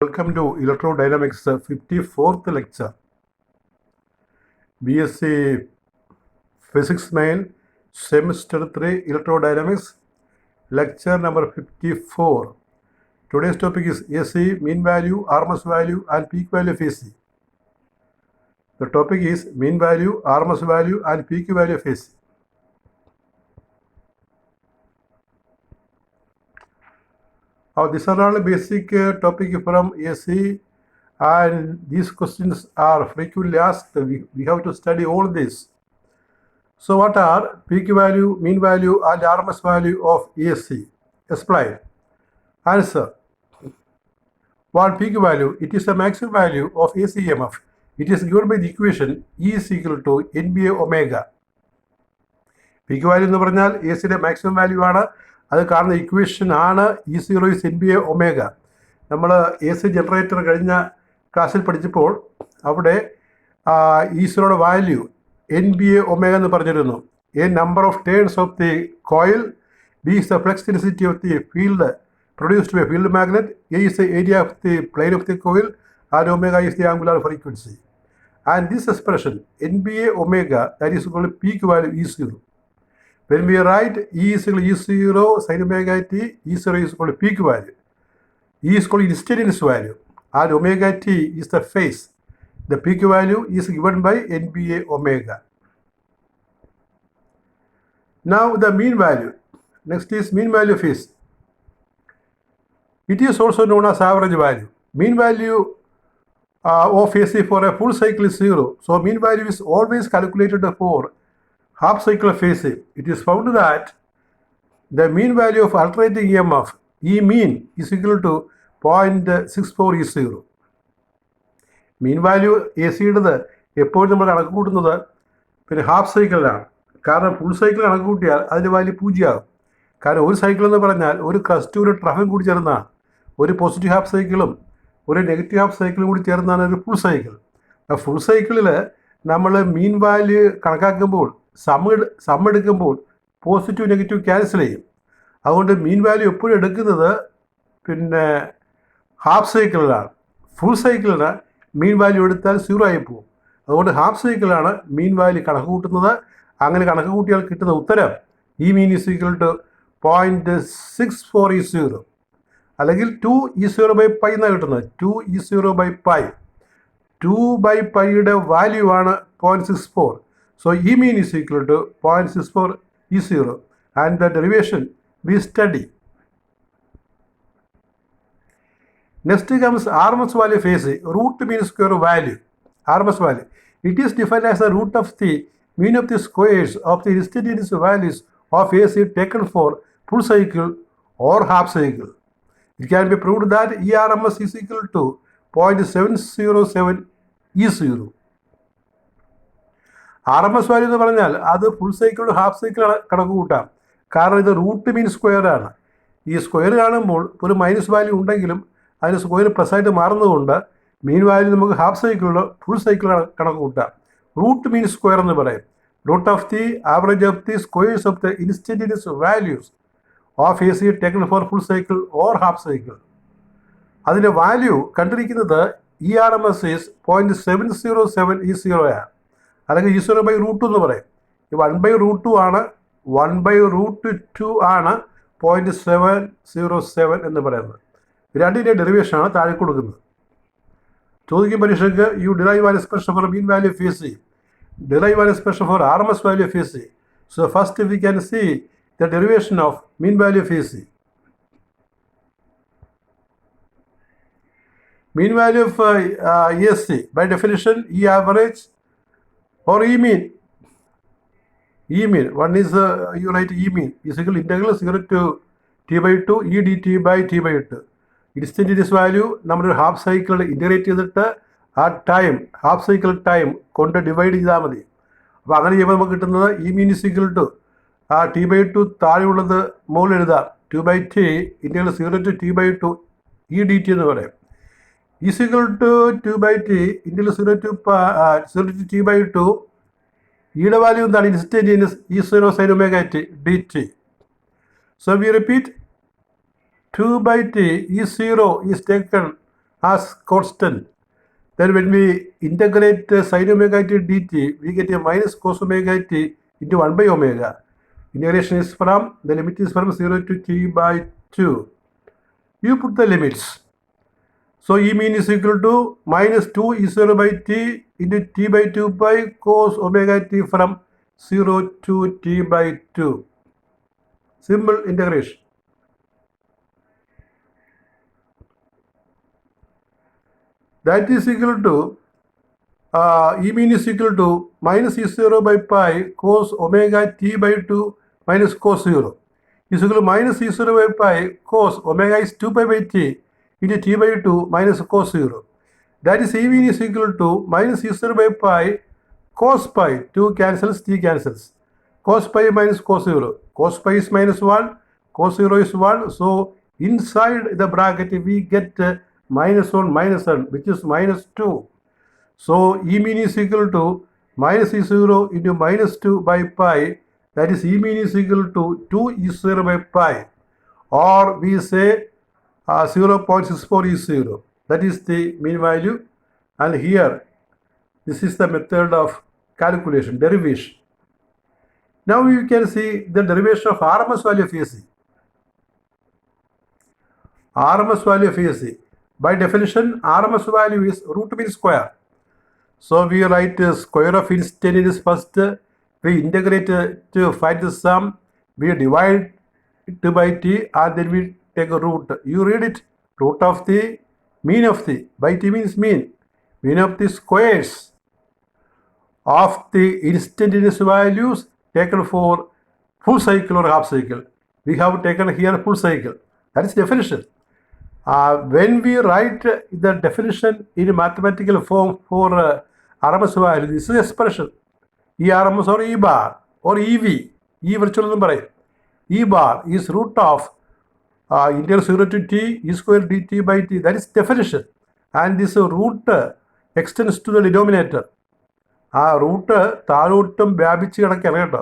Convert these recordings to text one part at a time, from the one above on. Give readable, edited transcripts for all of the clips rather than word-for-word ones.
Welcome to Electrodynamics 54th lecture. BSC Physics Main Semester 3 Electrodynamics lecture number 54. Today's topic is AC, mean value, RMS value and peak value of AC. The topic is mean value, RMS value and peak value of AC. These are all basic topic from AC, and these questions are frequently asked. We have to study all this. So what are peak value, mean value and RMS value of AC? Explain. Answer. What peak value? It is the maximum value of AC EMF. It is given by the equation E is equal to NBA omega. Peak value എന്ന് പറഞ്ഞാൽ AC maximum value ആണ്. അത് കാണുന്ന equation ആണ് E0 is NBA omega. നമ്മൾ AC generator കഴിഞ്ഞ ക്ലാസ്സിൽ പഠിച്ചപ്പോൾ അവിടെ E0യുടെ വാല്യൂ NBA omega എന്ന് പറഞ്ഞിരുന്നു. A number of turns of the coil, B is the flux density of the field produced by a field magnet, A is the area of the plane of the coil, and omega is the angular frequency. And this expression NBA omega, that is called peak value E0. When we write E is equal to E0 sin omega t, E0 is called peak value. E is called instantaneous value, and omega t is the phase. The peak value is given by NBA omega. Now the mean value. Next is mean value of AC. It is also known as average value. Mean value of AC for a full cycle is 0. So mean value is always calculated for half cycle of AC. It is found that the mean value of alternating EMF, E mean, is equal to 0.64 E0. Mean value എ സിയുടേത് എപ്പോഴും നമ്മൾ കണക്ക് കൂട്ടുന്നത് പിന്നെ half സൈക്കിളിലാണ്. കാരണം full cycle കണക്ക് കൂട്ടിയാൽ അതിൻ്റെ വാല്യൂ 0 ആകും. കാരണം ഒരു സൈക്കിൾ എന്ന് പറഞ്ഞാൽ ഒരു ക്രസ്റ്റും ഒരു ട്രഫും കൂടി ചേർന്നതാണ്. ഒരു പോസിറ്റീവ് ഹാഫ് സൈക്കിളും ഒരു നെഗറ്റീവ് ഹാഫ് സൈക്കിളും കൂടി ചേർന്നാണ് ഒരു ഫുൾ സൈക്കിൾ. ആ ഫുൾ സൈക്കിളിൽ നമ്മൾ മീൻ വാല്യൂ കണക്കാക്കുമ്പോൾ സം എടുക്കുമ്പോൾ പോസിറ്റീവ് നെഗറ്റീവ് ക്യാൻസൽ ചെയ്യും. അതുകൊണ്ട് മീൻ വാല്യൂ എപ്പോഴും എടുക്കുന്നത് പിന്നെ ഹാഫ് സൈക്കിളിലാണ്. ഫുൾ സൈക്കിളിന് മീൻ വാല്യൂ എടുത്താൽ 0 ആയി പോകും. അതുകൊണ്ട് ഹാഫ് സൈക്കിളാണ് മീൻ വാല്യൂ കണക്ക് കൂട്ടുന്നത്. അങ്ങനെ കണക്ക് കൂട്ടിയാൽ കിട്ടുന്ന ഉത്തരം ഈ മീൻ ഈസ് ഈക്വൽ ടു 0.64 E0, അല്ലെങ്കിൽ 2 E0/π എന്നാണ് കിട്ടുന്നത്. 2 E0/π. 2/πയുടെ വാല്യൂ ആണ് 0.64. So E mean is equal to 0.64 E0, and the derivation we study. Next comes RMS value of AC, root mean square value. RMS value. It is defined as the root of the mean of the squares of the instantaneous values of AC taken for full cycle or half cycle. It can be proved that ERMS is equal to 0.707 E0. RMS value എന്ന് പറഞ്ഞാൽ അത് full സൈക്കിളും half cycle കണക്ക് കൂട്ടാം. കാരണം ഇത് root mean square ആണ്. ഈ സ്ക്വയർ കാണുമ്പോൾ ഒരു മൈനസ് വാല്യൂ ഉണ്ടെങ്കിലും അതിന് സ്ക്വയർ പ്ലസ് ആയിട്ട് മാറുന്നതുകൊണ്ട് മീൻ വാല്യൂ നമുക്ക് ഹാഫ് സൈക്കിളിലോ ഫുൾ സൈക്കിൾ കണക്ക് കൂട്ടാം. റൂട്ട് മീൻ സ്ക്വയർ എന്ന് പറയും. Root of the average of the squares of the instantaneous values of A C taken for full cycle or half cycle. അതിൻ്റെ value കണ്ടിരിക്കുന്നത് ERMS ഈസ് 0.707 E0 ആണ്, അല്ലെങ്കിൽ E0/√2 എന്ന് പറയും. ഈ 1/√2 ആണ്, 1/√2 ആണ് 0.707 എന്ന് പറയുന്നത്. രണ്ടിൻ്റെ ഡെറിവേഷനാണ് താഴെ കൊടുക്കുന്നത്. ചോദിക്കും പരീക്ഷയ്ക്ക് you derive an expression for mean value of AC, derive an expression for RMS value of AC. So first we can see the derivation of mean value of AC. Mean value of AC, by definition, E average or E mean. E mean, one is you write E mean is equal to integral 0 to T/2 E dt/T/2. Instantaneous value നമ്മൾ ഒരു half cycle integrate ചെയ്തിട്ട് ആ time half cycle time കൊണ്ട് divide ചെയ്താൽ മതി. അപ്പോൾ അങ്ങനെ ചെയ്യുമ്പോൾ നമുക്ക് കിട്ടുന്നത് E mean is equal to ആ T/2 താഴെയുള്ളത് മുകളിൽ എഴുതാം 2/T integral 0 to T/2 E dt എന്ന് പറയും. is equal to 2/T integral 0 to T/2. ഈയുടെ വാല്യൂ എന്താണ്? Instantaneous E0 sin omega t dt. So we repeat 2/T E0 is taken as constant. Then when we integrate sin omega t dt, we get a minus cos omega t into 1 by omega. Integration is from, the limit is from 0 to t by 2. You put the limits. So E mean is equal to minus 2 E0 by t into t by 2 pi cos omega t from 0 to t by 2. Simple integration. That is equal to E mean is equal to minus E0 by pi cos omega t by 2 minus cos 0 is equal to minus E0 by pi cos omega is 2 pi by t into t by 2 minus cos 0. That is E mean is equal to minus E0 by pi cos pi, 2 cancels, t cancels. Cos pi minus cos 0. Cos pi is minus 1, cos 0 is 1. So inside the bracket we get minus 1 minus 1, which is minus 2. So E mean is equal to minus E0 into minus 2 by pi. That is E mean is equal to 2 E0 by pi. Or we say 0.64 E0. That is the mean value. And here, this is the method of calculation, derivation. Now you can see the derivation of RMS value of AC. RMS value of AC. By definition, RMS value is root mean square. So we write square of instantaneous first. We integrate to find the sum. We divide it by t and then we take a root. You read it. Root of the mean of the. By t means mean. Mean of the squares of the instantaneous values taken for full cycle or half cycle. We have taken here full cycle. That is definition. When we write the definition in mathematical form for RMS value, this is expression. E RMS or E bar or EV, E virtual number. E bar is root of integral 0 to t e square dt by t. That is definition. And this root extends to the denominator. ആ root താഴോട്ടും വ്യാപിച്ച് കിടക്കുകയാണ് കേട്ടോ.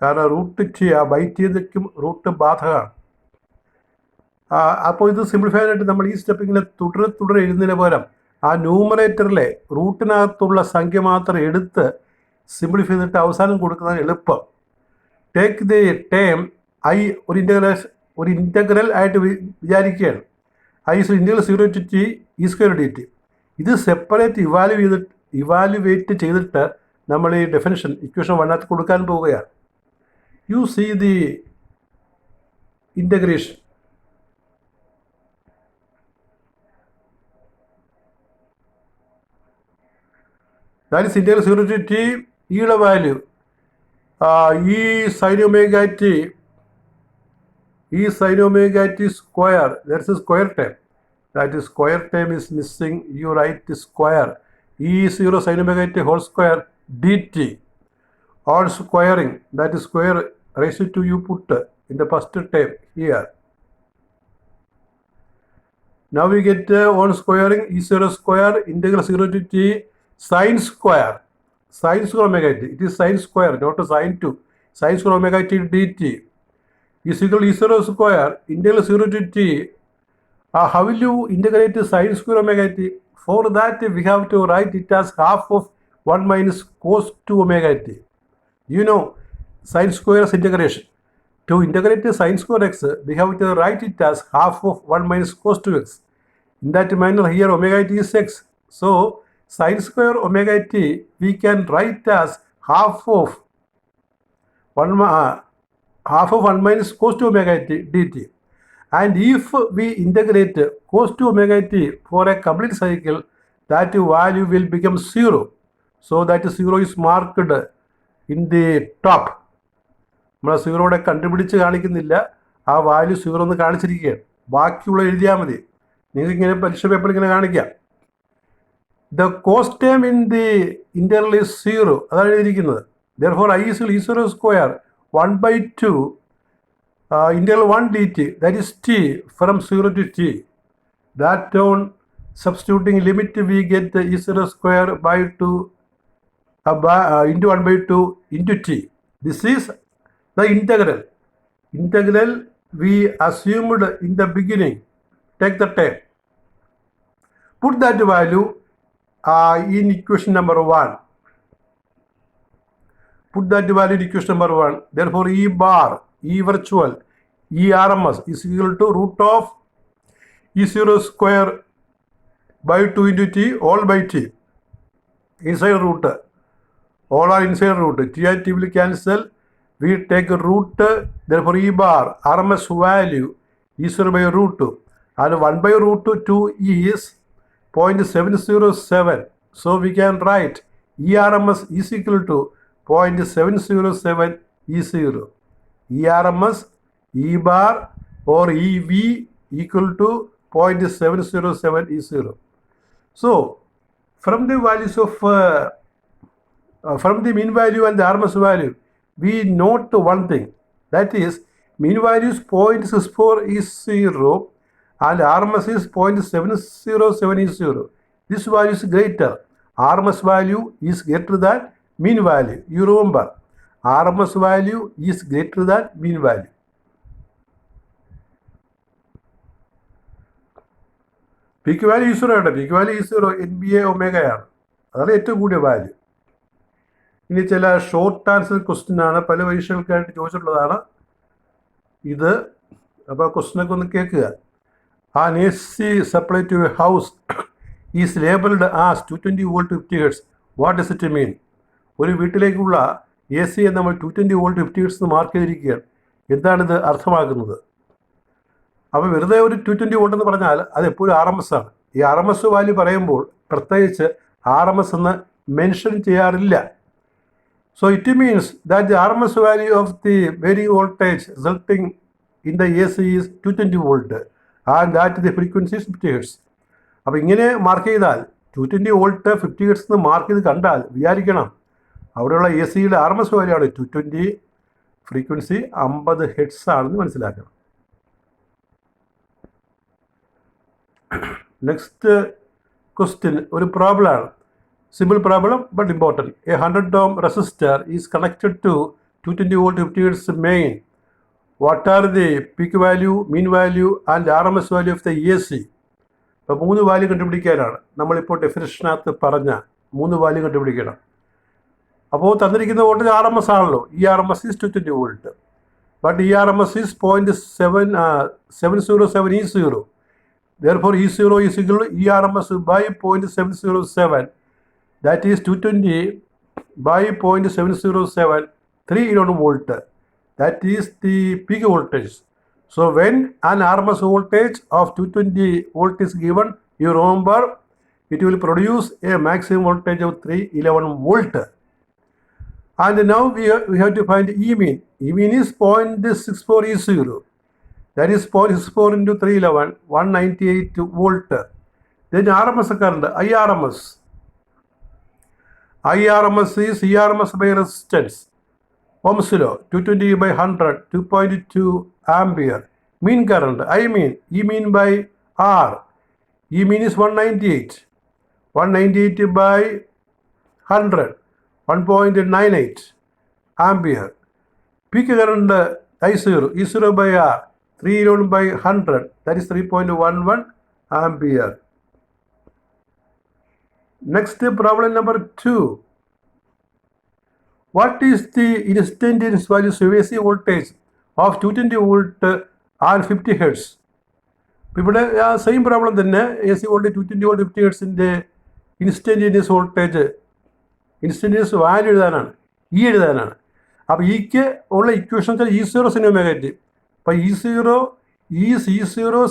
കാരണം root T ആ by T എന്നൊക്കെ root ബാധകമാണ്. അപ്പോൾ ഇത് സിംപ്ലിഫൈ ആയിട്ട് നമ്മൾ ഈ സ്റ്റെപ്പ് ഇങ്ങനെ തുടരെ എഴുതുന്നതിന് പകരം ആ ന്യൂമറേറ്ററിലെ റൂട്ടിനകത്തുള്ള സംഖ്യ മാത്രം എടുത്ത് സിംപ്ലിഫൈ ചെയ്തിട്ട് അവസാനം കൊടുക്കുന്നതാണ് എളുപ്പം. ടേക്ക് ദി ടേം ഐ ഒരു ഇൻ്റഗ്രൽ ആയിട്ട് വിചാരിക്കുകയാണ്. I is integral 0 to t e square dt. ഇത് സെപ്പറേറ്റ് ഇവാലുവേറ്റ് ചെയ്തിട്ട് നമ്മൾ ഈ ഡെഫിനിഷൻ ഇക്വേഷൻ 1 കൊടുക്കാൻ പോവുകയാണ്. You see the integration. That is integral 0 to t യുടെ വാല്യൂ ഈ sine omega t square. That's a square term. That is square term is missing. You write square. E0 sin omega t whole square dt. All squaring, that is square raised to you put in the first term here. Now we get on squaring E0 square integral 0 to t sin square. Sin square omega t. It is sin square, not a sin 2. Sin square omega t dt is equal to E0 square integral 0 to t. How will you integrate sin square omega t? For that we have to write it as half of 1 minus cos 2 omega t. You know sin square integration. To integrate sin square x, we have to write it as half of 1 minus cos 2x. In that manner here omega t is x. So sin square omega t we can write as half of 1 minus cos 2 omega t dt. And if we integrate cos 2 omega t for a complete cycle, that value will become 0. So that 0 is marked in the top. നമ്മൾ 0 കണ്ടുപിടിച്ച് കാണിക്കുന്നില്ല, ആ value 0 എന്ന് കാണിച്ചിരിക്കുകയാണ്. ബാക്കിയുള്ള എഴുതിയാൽ മതി. നിങ്ങൾക്ക് ഇങ്ങനെ പരീക്ഷ പേപ്പറിൽ ഇങ്ങനെ കാണിക്കാം. The cause term in the interval is 0. അതാണ് എഴുതിയിരിക്കുന്നത്. Therefore I is E0 square 1/2 integral 1 dt, that is t from 0 to t. That on substituting limit we get E0 square by 2 into 1/2 into t. This is the integral. Integral we assumed in the beginning. Take the term. Put that value in equation number 1. Put that value in equation number 1. Therefore, E bar, E virtual, E RMS is equal to root of E0 square by 2 into T all by T. Inside root. All are inside root. T and T will cancel. We take root. Therefore, E bar, RMS value, E0 by root 2. And 1 by root 2 is 0.707. So we can write ERMS is equal to 0.707 E0. ERMS, E bar or EV equal to 0.707 E0. So from the values of from the mean value and the RMS value, we note one thing, that is mean value is 0.64 is 0 and RMS is 0.707 is 0. This value is greater. RMS value is greater than mean value. You remember, RMS value is greater than mean value. Peak value is 0. Peak value is 0. NBA omega. That is a good value. ഇനി ചില short answer question ആണ്, പല പരീക്ഷകൾക്കായിട്ട് ചോദിച്ചിട്ടുള്ളതാണ് ഇത്. അപ്പോൾ ക്വസ്റ്റ്യനൊക്കെ ഒന്ന് കേൾക്കുക. An AC supply to a house is labeled as 220 volt 50 Hz. What does it mean? ഒരു വീട്ടിലേക്കുള്ള AC നമ്മൾ 220 volt 50 Hz മാർക്ക് ചെയ്തിരിക്കുകയാണ്. എന്താണിത് അർത്ഥമാക്കുന്നത്? അപ്പോൾ വെറുതെ ഒരു 220 വോൾട്ട് എന്ന് പറഞ്ഞാൽ അത് എപ്പോഴും RMS ആണ്. ഈ RMS വാല്യൂ പറയുമ്പോൾ പ്രത്യേകിച്ച് RMS എന്ന് മെൻഷൻ ചെയ്യാറില്ല. So it means that the RMS value of the varying voltage resulting in the AC is 220 volt and that the frequency is 50 Hz. അപ്പോൾ ഇങ്ങനെ മാർക്ക് ചെയ്താൽ 220 വോൾട്ട് 50 Hz എന്ന് മാർക്ക് ചെയ്ത് കണ്ടാൽ വിചാരിക്കണം അവിടെയുള്ള എ സിയുടെ RMS വാല്യൂ ആണ് 220, ഫ്രീക്വൻസി 50 Hz ആണെന്ന് മനസ്സിലാക്കണം. നെക്സ്റ്റ് ക്വസ്റ്റ്യൻ ഒരു പ്രോബ്ലം ആണ്. Simple problem but important. A 100 ohm resistor is connected to 220 volt 50 Hz main. What are the peak value, mean value and RMS value of the AC? അപ്പോൾ 3 value കണ്ടുപിടിക്കാനാണ് നമ്മളിപ്പോൾ ഡെഫിനിഷനകത്ത് പറഞ്ഞ 3 value കണ്ടുപിടിക്കണം. അപ്പോൾ തന്നിരിക്കുന്ന voltage RMS ആണല്ലോ. ഈ RMS is 220 volt, but ഈ RMS is 0.707 E0. Therefore E0 is equal to ERMS by 0.707. That is 220 by 0.707, 311 volt. That is the peak voltage. So when an RMS voltage of 220 volt is given, you remember it will produce a maximum voltage of 311 volt. And now we have to find E mean. E mean is 0.64 E0. That is 0.64 into 311, 198 volt. Then RMS current, IRMS. IRMS is ERMS by resistance. Ohm's law, 220 by 100, 2.2 ampere. Mean current, I mean, E mean by R. E mean is 198. 198 by 100, 1.98 ampere. Peak current I0, E0 by R, 311 by 100, that is 3.11 ampere. Next problem number 2. What is the instantaneous value of AC voltage of 220 volt and 50 Hz? ഇവിടെ same problem തന്നെ. AC voltage 220 volt 50 ഹെർട്സിൻ്റെ instantaneous voltage instantaneous value എഴുതാനാണ്, E എഴുതാനാണ്. അപ്പോൾ ഇക്ക് ഉള്ള equation വെച്ചാൽ E0 sin omega t. അപ്പോൾ E0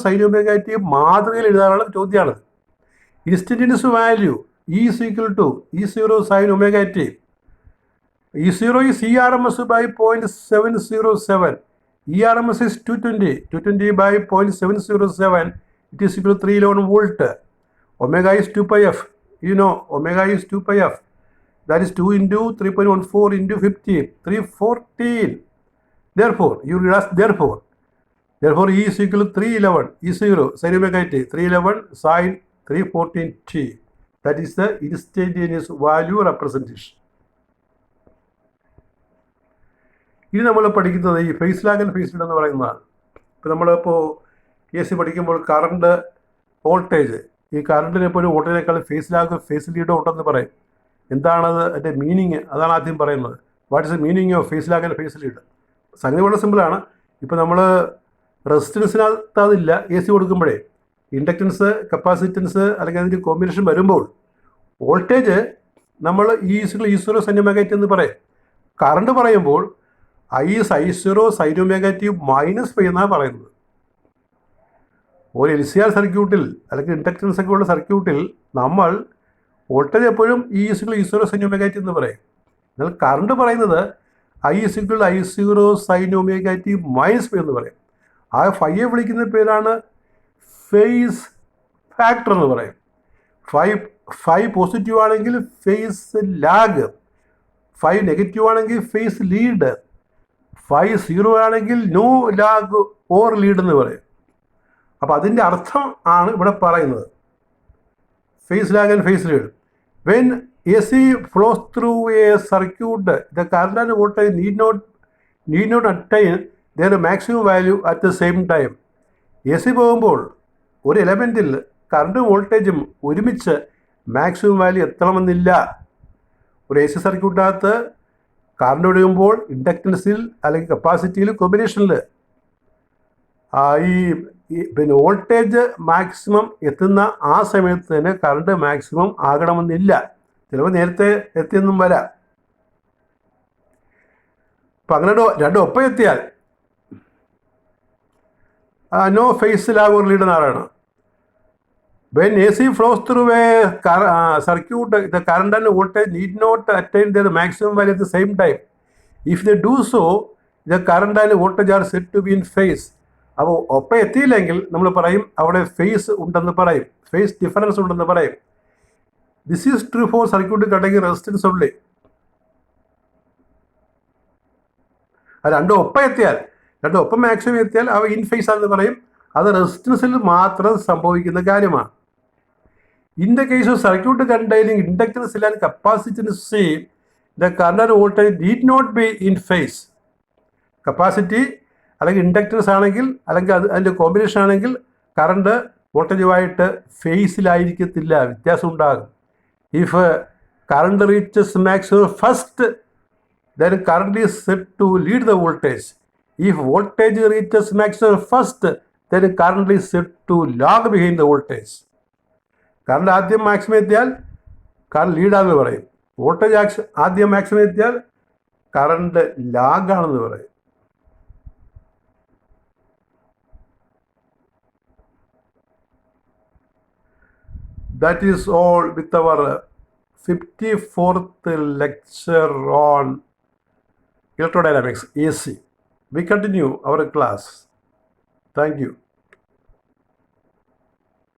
sin omega t മാതൃകയിൽ എഴുതാനുള്ള ചോദ്യമാണ്. Instantaneous value E is equal to E0 sin omega t. E0 is ERMS by 0.707. ERMS is 220 by 0.707. It is equal to 311 volt. Omega is 2 pi f. You know, omega is 2 pi f. That is 2 into 3.14 into 50, 314. Therefore, you will ask therefore E is equal to 311 E0 sin omega t, 311 sin 314 t. That is the instantaneous value representation. ഇനി നമ്മൾ പഠിക്കുന്നത് ഈ phase lag and phase did എന്ന് പറയുന്നതാണ്. ഇപ്പോൾ നമ്മളിപ്പോൾ AC പഠിക്കുമ്പോൾ current voltage ഈ കറണ്ടിന് ഇപ്പോൾ ഒരു വോൾട്ടേജിനേക്കാൾ ഫേസ് ലാഗ് ഫേസ് ലീഡ് ഉണ്ടെന്ന് പറയും. എന്താണത് അതിൻ്റെ മീനിങ്? അതാണ് ആദ്യം പറയുന്നത്. What is the meaning of phase lag and phase lead? സംഗതി വളരെ സിമ്പിളാണ്. ഇപ്പോൾ നമ്മൾ റെസിസ്റ്റൻസിനകത്ത് അതില്ല, എ സി കൊടുക്കുമ്പോഴേ ഇൻഡക്റ്റൻസ്, കപ്പാസിറ്റൻസ് അല്ലെങ്കിൽ അതിൻ്റെ കോമ്പിനേഷൻ വരുമ്പോൾ വോൾട്ടേജ് നമ്മൾ E0 sin ωt എന്ന് പറയും. കറണ്ട് പറയുമ്പോൾ I0 sin ωt minus pi എന്നാണ് പറയുന്നത്. ഒരു LCR സർക്യൂട്ടിൽ അല്ലെങ്കിൽ ഇൻഡക്റ്റൻസ് ഒക്കെ ഉള്ള സർക്യൂട്ടിൽ നമ്മൾ വോൾട്ടേജ് എപ്പോഴും E0 sin ωt എന്ന് പറയും. എന്നാൽ കറണ്ട് പറയുന്നത് I0 sin ωt minus pi എന്ന് പറയും. ആ ഫൈയെ വിളിക്കുന്ന പേരാണ് ഫേസ് ഫാക്ടർ എന്ന് പറയും. ഫൈ പോസിറ്റീവ് ആണെങ്കിൽ ഫേസ് ലാഗ്, ഫൈ നെഗറ്റീവ് ആണെങ്കിൽ ഫേസ് ലീഡ്, ഫൈ 0 ആണെങ്കിൽ നോ ലാഗ് ഓർ ലീഡ് എന്ന് പറയും. അപ്പോൾ അതിൻ്റെ അർത്ഥം ആണ് ഇവിടെ പറയുന്നത്, phase lag and phase lead. When AC flows through a circuit, the current and voltage need not attain their maximum value at the same time. AC പോകുമ്പോൾ ഒരു എലമെൻറ്റിൽ കറണ്ടും വോൾട്ടേജും ഒരുമിച്ച് മാക്സിമം വാല്യൂ എത്തണമെന്നില്ല. ഒരു AC സർക്യൂട്ടിനകത്ത് കറണ്ട് ഒഴുകുമ്പോൾ ഇൻഡക്റ്റൻസിൽ അല്ലെങ്കിൽ കപ്പാസിറ്റിയിൽ കോമ്പിനേഷനിൽ പിന്നെ വോൾട്ടേജ് മാക്സിമം എത്തുന്ന ആ സമയത്ത് തന്നെ കറണ്ട് മാക്സിമം ആകണമെന്നില്ല. ചിലപ്പോൾ നേരത്തെ എത്തിയെന്നും വരാം. അപ്പം അങ്ങനെ രണ്ടും ഒപ്പം എത്തിയാൽ no phase lag or lead എന്നാണ്. When AC flows through a circuit, the current and voltage need not attain their maximum value at the same time. If they do so, the current and voltage are said to be in phase. അപ്പോൾ ഒപ്പം എത്തിയില്ലെങ്കിൽ നമ്മൾ പറയും അവിടെ face ഉണ്ടെന്ന് പറയും, phase difference ഉണ്ടെന്ന് പറയും. This is true for circuit കണ്ടെങ്കിൽ റെസിസ്റ്റൻസ് ഉള്ളേ. രണ്ടും ഒപ്പം എത്തിയാൽ, രണ്ടും ഒപ്പം മാക്സിമം എത്തിയാൽ അവ ഇൻ ഫേസ് ആണെന്ന് പറയും. അത് റെസിസ്റ്റൻസിൽ മാത്രം സംഭവിക്കുന്ന കാര്യമാണ്. In the case of circuit containing inductance and capacitance, the current voltage need not be in phase. Capacity അല്ലെങ്കിൽ ഇൻഡക്റ്റൻസ് ആണെങ്കിൽ അല്ലെങ്കിൽ അതിൻ്റെ കോമ്പിനേഷൻ ആണെങ്കിൽ കറണ്ട് വോൾട്ടേജുമായിട്ട് ഫേസിലായിരിക്കത്തില്ല, വ്യത്യാസം ഉണ്ടാകും. If current reaches maximum first, then current is said to lead the voltage. If voltage reaches maximum first, then current is said to lag behind the voltage. Current ആദ്യം maximum എത്തിയാൽ current ലീഡാണെന്ന് പറയും. Voltage ആദ്യം maximum എത്തിയാൽ current ലാഗാണെന്ന് പറയും. That is all with our 54th lecture on Electrodynamics AC. We continue our class. Thank you.